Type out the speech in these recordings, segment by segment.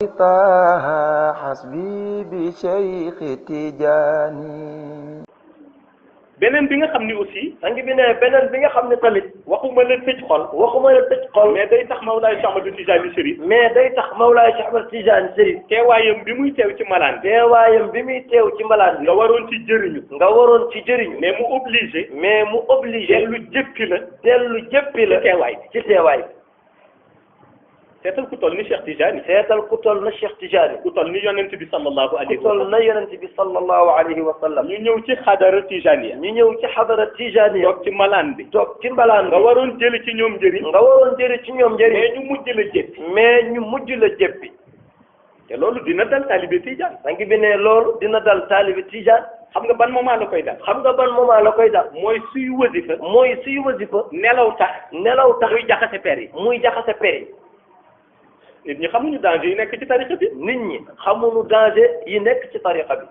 طه حسبي بشيخ تجاني. beneen bi nga xam ni aussi. sang bi ne beneen bi nga xam ne tamit. waxuma la tëj xol. waxuma la tëj xol. mais day tax Mawlaay Cheikh Ahmadou Tijani Chérif. mais day tax Mawlaay Cheikh Ahmadou Tijani Chérif. teewaayam bi muy teew ci malaan bi. teewaayam bi muy teew ci malaan bi. nga waroon ci jëriñu. nga waroon ci jëriñu. mais mu obligé. mais mu obligé. dellu jëppi la. dellu jëppi la. ci teewaay bi ci teewaay bi. seetal ku toll ni Cheikh Tijani. seetal ku toll na Cheikh Tijani. ku toll ni yonent bi sallallahu alayhi ku toll na yonent bi sallallahu alayhi wa sallam. ñu ñëw ci xadara Tijaniya. ñu ñëw ci xadara Tijaniya. toog ci malaan bi. toog ci mbalaan bi. nga waroon jëli ci ñoom njëriñ. nga waroon jëli ci ñoom njëriñ. mais ñu mujj la jëppi. mais ñu mujj la jëppi. te loolu dina dal taalibe Tijaan. sang bi ne loolu dina dal taalibe Tijaan. xam nga ban moment la koy dal. xam nga ban moment la koy dal. mooy suy wasifa. mooy suy wasifa. nelaw tax. nelaw tax muy jaxase per yi. muy jaxase per yi. nit ñi xamuñu danger yi nekk ci tariqa bi. nit ñi xamuñu danger yi nekk ci tariqa bi.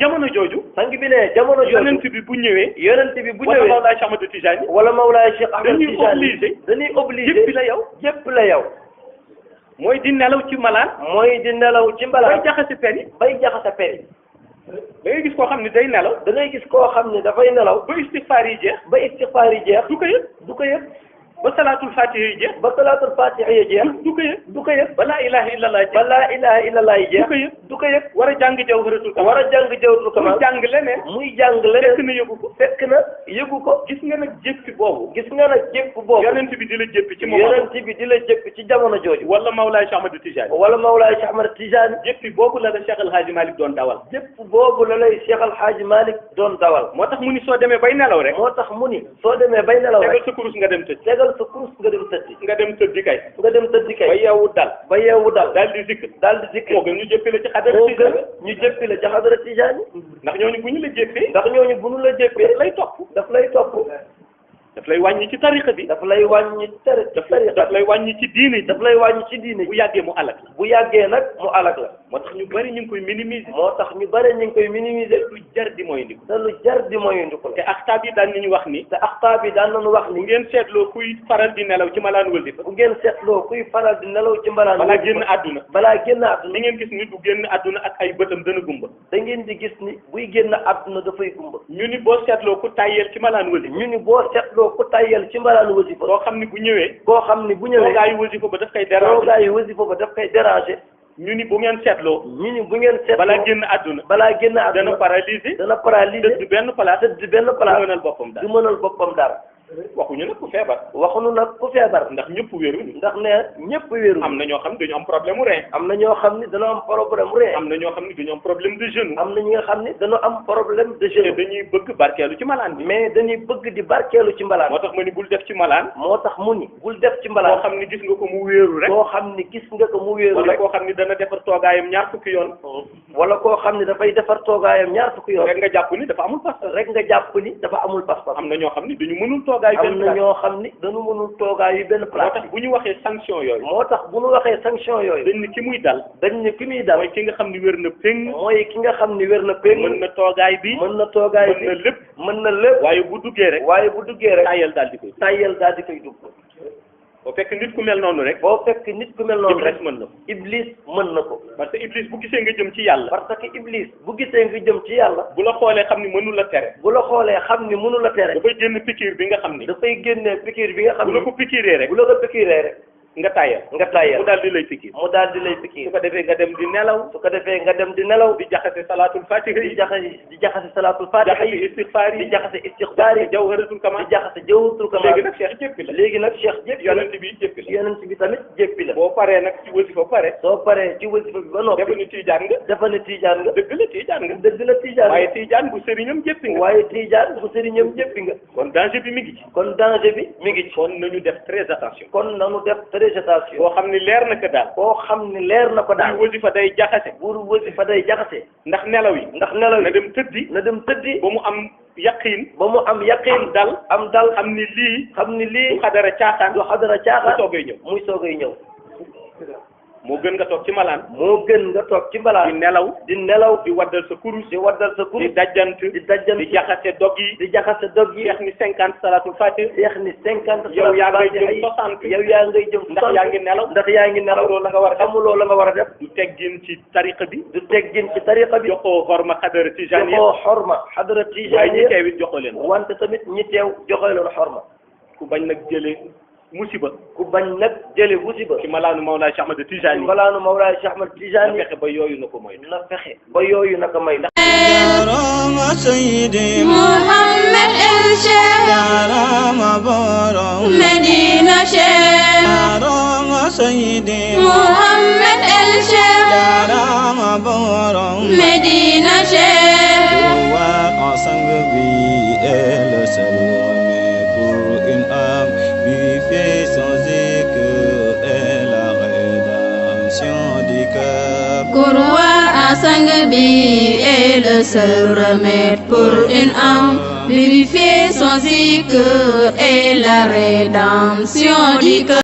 jamono jooju. sang bi ne jamono jooju. yonent bi bu ñëwee. yonent bi bu wala ñëwee. Mawlaay Cheikh Ahmadou Tijani. wala Mawlaay Cheikh Ahmadou dañuy Tijani. obligé. dañuy obligé jëppi la yow. jëpp la yow. mooy di nelaw ci malaan. mooy di nelaw ci mbalaan. bay jaxase per yi. bay jaxase per yi. da ngay gis koo xam ne day nelaw. da ngay gis koo xam ne dafay nelaw. ba istixfaar yi jeex. ba istixfaar yi jeex. du ko yëg. du ko yëg. ba salaatul fatiha yi jeex. ba salaatul fatiha yi jeex. du ko yëg. du ko yëg. ba laa ilaha illallah jeex. ba laa ilaha illallah yi jeex. du ko yëg. du ko yëg. war a jàng jawharatul kamal. war a jàng jawharatul kamal. muy jàng leneen. muy jàng fekk leneen. na yëgu ko. fekk na yëgu ko. gis nga nag jëppi boobu. gis nga nag jëpp boobu. yonent bi di la jëppi ci moment yonent bi di la jëpp ci jamono jooju. wala Mawlaay Cheikh Ahmadou Tijani. wala Mawlaay Cheikh Ahmadou Tijani. jëppi boobu la Cheikh El Hadji Malick doon dawal. jëpp boobu la lay Cheikh El Hadji Malick doon dawal. moo tax mu ni soo demee bay nelaw rek. moo tax mu ni. soo demee bay nelaw tegal rek. sa kurus nga dem tëdd. tegal sa kurus nga dem tëddi. nga dem tëddi kay. nga dem tëddi kay. ba yeewu dal. ba yeewu dal. daal di zikr. daal di zikr. moo gën ñu jëppi la ci xadara moo gën Tijani. ñu jëppi la ci xadara Tijani. ndax ñooñu bu ñu la jëppee. ndax ñooñu bu ñu la jëppee. daf lay topp. daf lay topp. daf lay wàññi ci tariqa bi. daf lay wàññi daf lay wàññi ci diine ji. daf lay wàññi ci diine bu ji. yàggee mu alak la. bu yàggee nag mu alak la. moo tax ñu bari ñu ngi koy minimiser. moo tax ñu bare ñu ngi koy minimiser. lu jar di mooy ndiku. te lu jar di moyandiku te la. axtaab yi daan nañu wax ni. te axtaab yi daan nañu wax bu ni. ngeen seetloo kuy faral di nelaw ci malaan wasifa. bu ngeen seetloo kuy faral di nelaw ci mbalaan. balaa génn àdduna. balaa génn àdduna. li ngeen gis ni du génn àdduna ak ay bëtam dana gumba. da ngeen di gis ni buy génn àdduna dafay gumba. ñu ni boo seetloo ku tàyyeel ci malaan wasifa. ñu ni boo seetloo ku tayyal ci mbalaan wasifa. koo xam ni bu ñëwee. koo xam ni bu ñëwee. toogaayu wasifa ba daf koy déranger. toogaayu wasifa ba daf koy déranger. ñu ni bu ngeen seetloo. ñu ni bu ngeen seetloo. balaa génn àdduna. balaa génn àdduna. dana paralysé. dana paralysé. tëdd benn place. tëdd benn du place. mënal boppam du daal. mënal boppam dara. waxuñu nag ku feebar. waxuñu nag ku feebar. ndax ñëpp wéruñu. ndax ne ñëpp wéeru. am na ñoo xam ne dañu am problème mu rein. am na ñoo xam ni dañoo am problème ree. am na ñoo xam ne dañu am problème de genou. am na ñi nga xam ni dañoo am problème de te genou. dañuy bëgg barkeelu ci malaan bi. mais dañuy bëgg di barkeelu ci mbalaan. moo tax ma ni bul def ci malaan. moo tax mu ni bul def ci koo mbalaan. xam ni gis nga ko mu wéeru rek. koo xam ni gis nga ko mu wéeru wala rek. koo xam ni dana defar toogaayam ñaar fukki yoon. wala koo xam ni dafay defar toogaayam ñaar fukki yoon. rek nga jàpp ni dafa amul pas-pas. rek nga jàpp ni dafa amul pas-pas. am na ñoo xam ni dañu mënul toogaayu am benn na place. ñoo xam ni dañu mënul toogaayu benn moo place. tax bu ñu waxee sanction yooyu. moo tax bu ñu waxee sanction yooyu. dañ ni ki muy dal. dañ ni ki muy dal. mooy ki nga xam ni wér na péng. mooy ki nga xam ni wér na péng. mën na toogaay bi. mën na toogaay mën bi. na lépp. mën na lépp. waaye bu duggee rek. waaye bu duggee rek. tayel daal di koy. tayyal daal di koy dugg. boo fekk nit ku mel noonu rek. boo fekk nit ku mel noonu rek. Iblis mën na ko. Iblis mën na ko. parce que Iblis bu gisee nga jëm ci yàlla. parce que Iblis bu gisee nga jëm ci yàlla. bu la xoolee xam ni mënu la tere. bu la xoolee xam ni mënu la tere. dafay génn piqûre bi nga xam ni. dafay génnee piqûre bi nga xam bu ni. la ko piqûree rek. bu la ko piqûree rek. nga tayal. nga tayyal mu daal di lay piqûre. mu daal di lay su piqûre. ko defee nga dem di nelaw. su ko defee nga dem di nelaw. di jaxase salaatul fatiha di yi. jaxase salaatul fatiha jaxase yi. istixfaar yi. di jaxase istixfaar yi. jawharatul kamal. di jaxase jawharatul kamal. léegi nag Cheikh jéppi la. léegi nag Cheikh jéppi la. yonent bi jéppi la. yonent bi tamit jéppi la. boo paree nag ci wasifa pare. soo paree ci wasifa bi ba noppi. defe ni tiijaan nga. dafa ne tiijaan nga. dëgg la tiijaan nga. dëgg la tiijaan waaye nga. tiijaan bu sëriñam jéppi nga. waaye tiijaan bu sëriñam jéppi nga. kon danger bi mi ngi ci. kon danger bi mi ngi ci. kon nañu def très attention. kon nanu def très attention. boo xam ni leer na ko daal. koo xam ni leer na ko daal. buy wasifa day jaxase. buur wasifa day jaxase. ndax nelaw yi. ndax nelaw na yi. dem tëddi. na dem tëddi. ba mu am yaqiin. ba mu am yaqiin. am dal. xam ni lii. xam ni lii. du xadara caaxaan. du xadara bu caaxaan. soogay ñëw. muy soogay ñëw. moo gën nga toog ci malaan moo gën nga toog ci di mbalaan nelaw di nelaw di waddal sa kurus di waddal sa di kurus dajjant di dajjant di jaxase dog yi di jaxase dog yi jeex ni 50 salatul fatih seex ni 50 yow yaa ngay Fatiha jëm 60 yow yaa ngay jëm ndax yaa ngi nelaw ndax yaa ngi nelaw amuloo la nga war a def amuloo la nga war a def du teggin ci tariqa bi du teggin ci tariqa bi joxoo xorma xadara tijani joxoo xorma xadara waaye ñi tijani teewit joxoo leen wante tamit ñi teew joxe leen xorma ku bañ nag jëlee musiba ku bañ nag jële musiba ci malaanu Mawlaay Cheikh Ahmad Tijani mbalaanu Mawlaay Cheikh Ahmad na Tijani fexe ba yooyu na ko mooy na fexe ba yooyu naka may ndax رام سيدي محمد الشيخ رام بارم مدينة شيخ رام سيدي محمد الشيخ رام بارم مدينة شيخ ensemble vie est le seul remède pour une âme vivée sans écueil et la rédemption du cœur. Courroie à Sangabi est le seul remède pour une âme vivifiée sans écueil et la rédemption du cœur.